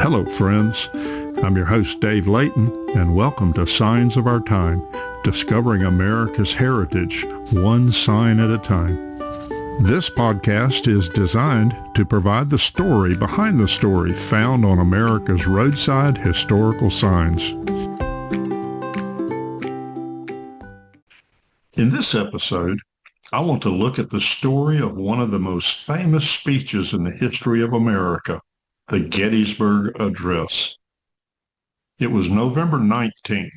Hello, friends. I'm your host, Dave Layton, and welcome to Signs of Our Time, discovering America's heritage, one sign at a time. This podcast is designed to provide the story behind the story found on America's roadside historical signs. In this episode, I want to look at the story of one of the most famous speeches in the history of America, the Gettysburg Address. It was November 19th,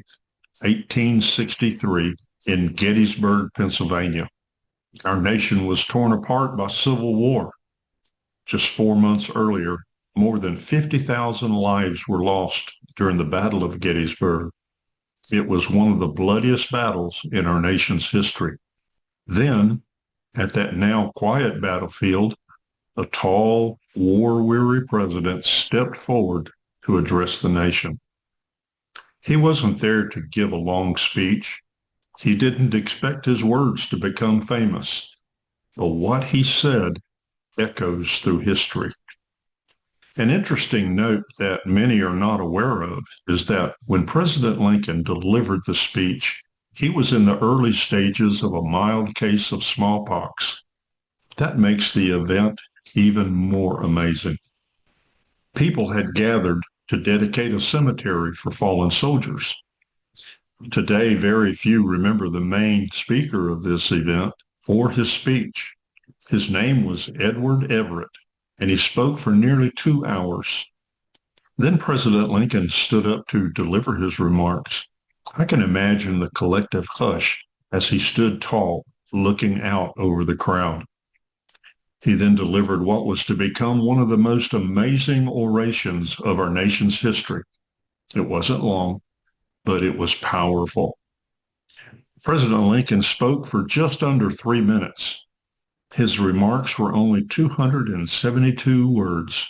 1863, in Gettysburg, Pennsylvania. Our nation was torn apart by civil war. Just 4 months earlier, more than 50,000 lives were lost during the Battle of Gettysburg. It was one of the bloodiest battles in our nation's history. Then, at that now quiet battlefield, a tall, war-weary president stepped forward to address the nation. He wasn't there to give a long speech. He didn't expect his words to become famous, but what he said echoes through history. An interesting note that many are not aware of is that when President Lincoln delivered the speech, he was in the early stages of a mild case of smallpox. That makes the event even more amazing. People had gathered to dedicate a cemetery for fallen soldiers. Today, very few remember the main speaker of this event or his speech. His name was Edward Everett, and he spoke for nearly 2 hours. Then President Lincoln stood up to deliver his remarks. I can imagine the collective hush as he stood tall, looking out over the crowd. He then delivered what was to become one of the most amazing orations of our nation's history. It wasn't long, but it was powerful. President Lincoln spoke for just under 3 minutes. His remarks were only 272 words.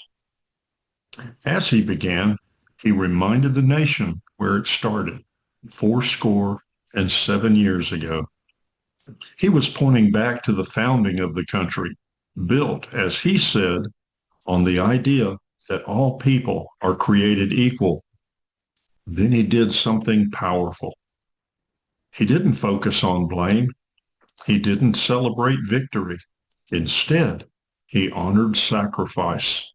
As he began, he reminded the nation where it started, 77 years ago. He was pointing back to the founding of the country, built, as he said, on the idea that all people are created equal. Then he did something powerful. He didn't focus on blame. He didn't celebrate victory. Instead, he honored sacrifice.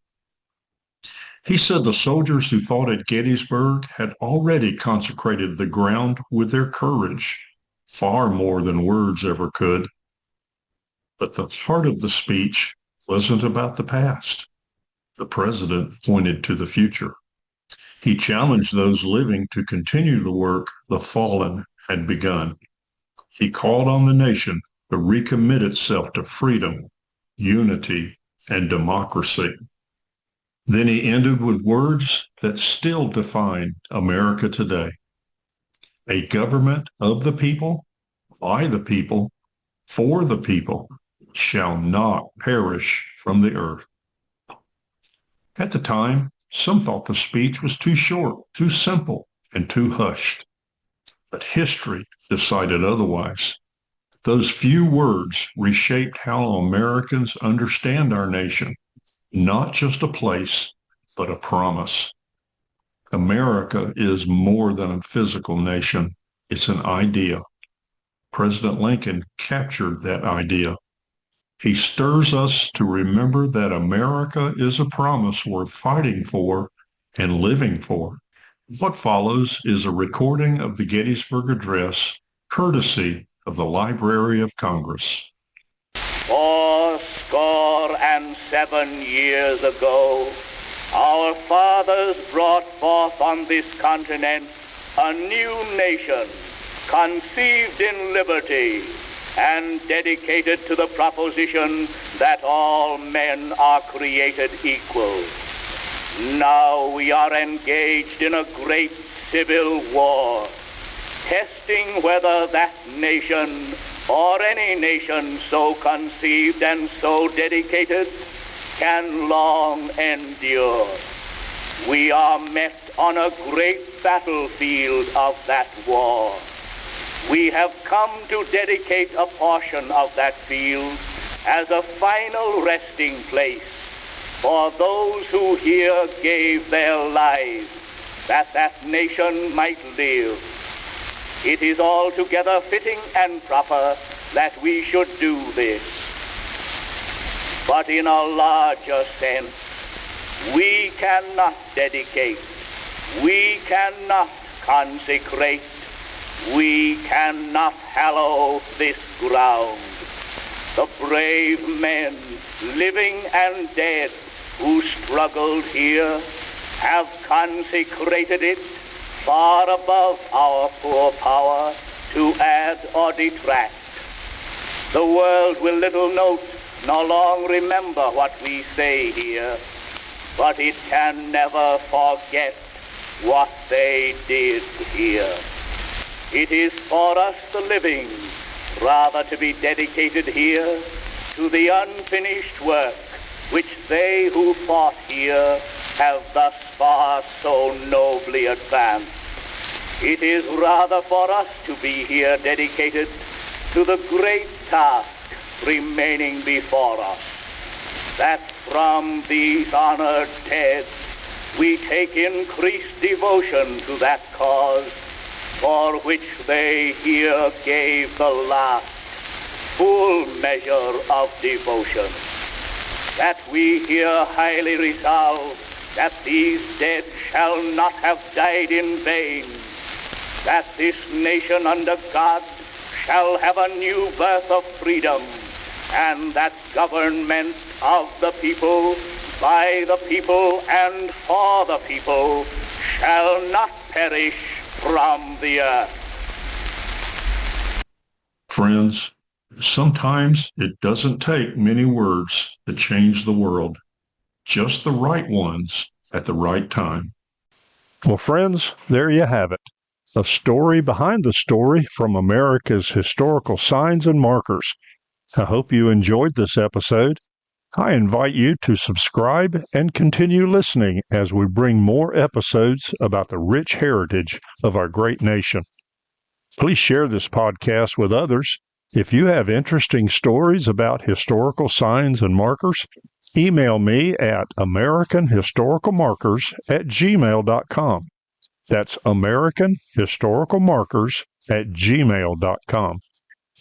He said the soldiers who fought at Gettysburg had already consecrated the ground with their courage, far more than words ever could. But the heart of the speech wasn't about the past. The president pointed to the future. He challenged those living to continue the work the fallen had begun. He called on the nation to recommit itself to freedom, unity, and democracy. Then he ended with words that still define America today. A government of the people, by the people, for the people, shall not perish from the earth. At the time, some thought the speech was too short, too simple, and too hushed. But history decided otherwise. Those few words reshaped how Americans understand our nation, not just a place, but a promise. America is more than a physical nation. It's an idea. President Lincoln captured that idea. He stirs us to remember that America is a promise worth fighting for and living for. What follows is a recording of the Gettysburg Address, courtesy of the Library of Congress. 77 years ago, our fathers brought forth on this continent a new nation, conceived in liberty and dedicated to the proposition that all men are created equal. Now we are engaged in a great civil war, testing whether that nation or any nation so conceived and so dedicated can long endure. We are met on a great battlefield of that war. We have come to dedicate a portion of that field as a final resting place for those who here gave their lives that that nation might live. It is altogether fitting and proper that we should do this. But in a larger sense, we cannot dedicate, we cannot consecrate, we cannot hallow this ground. The brave men, living and dead, who struggled here, have consecrated it far above our poor power to add or detract. The world will little note nor long remember what we say here, but it can never forget what they did here. It is for us the living rather to be dedicated here to the unfinished work which they who fought here have thus far so nobly advanced. It is rather for us to be here dedicated to the great task remaining before us, that from these honored dead we take increased devotion to that cause for which they here gave the last full measure of devotion, that we here highly resolve that these dead shall not have died in vain, that this nation under God shall have a new birth of freedom, and that government of the people, by the people, and for the people shall not perish from the earth. Friends, sometimes it doesn't take many words to change the world, just the right ones at the right time. Well, friends, there you have it. A story behind the story from America's historical signs and markers. I hope you enjoyed this episode. I invite you to subscribe and continue listening as we bring more episodes about the rich heritage of our great nation. Please share this podcast with others. If you have interesting stories about historical signs and markers, email me at americanhistoricalmarkers@gmail.com. That's americanhistoricalmarkers@gmail.com.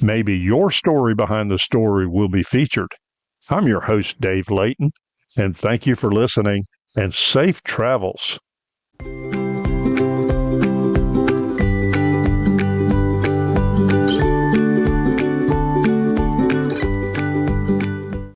Maybe your story behind the story will be featured. I'm your host, Dave Layton, and thank you for listening, and safe travels.